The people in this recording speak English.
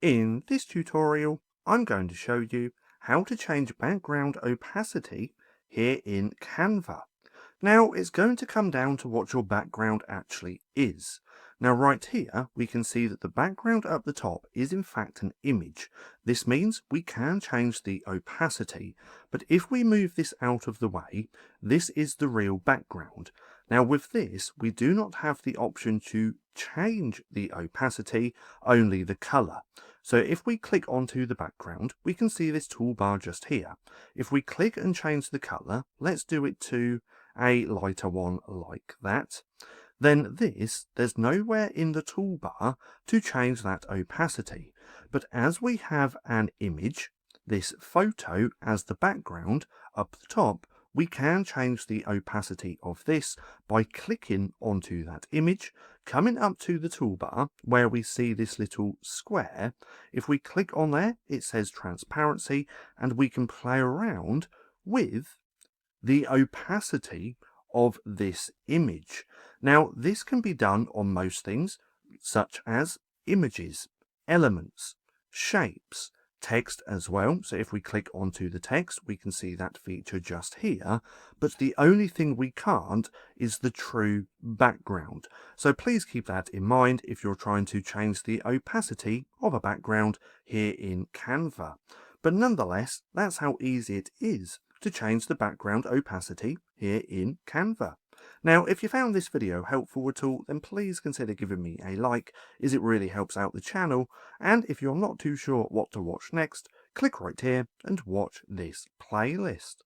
In this tutorial, I'm going to show you how to change background opacity here in Canva. Now, it's going to come down to what your background actually is. Now, right here, we can see that the background up the top is in fact an image. This means we can change the opacity, but if we move this out of the way, this is the real background. Now, with this, we do not have the option to change the opacity, only the color. So if we click onto the background, we can see this toolbar just here. If we click and change the color, let's do it to a lighter one like that, then there's nowhere in the toolbar to change that opacity. But as we have an image, this photo as the background up the top, we can change the opacity of this by clicking onto that image, coming up to the toolbar where we see this little square. If we click on there, it says transparency, and we can play around with the opacity of this image. Now, this can be done on most things, such as images, elements, shapes, text as well. So if we click onto the text, we can see that feature just here, but the only thing we can't is the true background. So please keep that in mind if you're trying to change the opacity of a background here in Canva. But nonetheless, that's how easy it is to change the background opacity here in Canva. Now, if you found this video helpful at all, then please consider giving me a like, as it really helps out the channel. And if you're not too sure what to watch next, click right here and watch this playlist.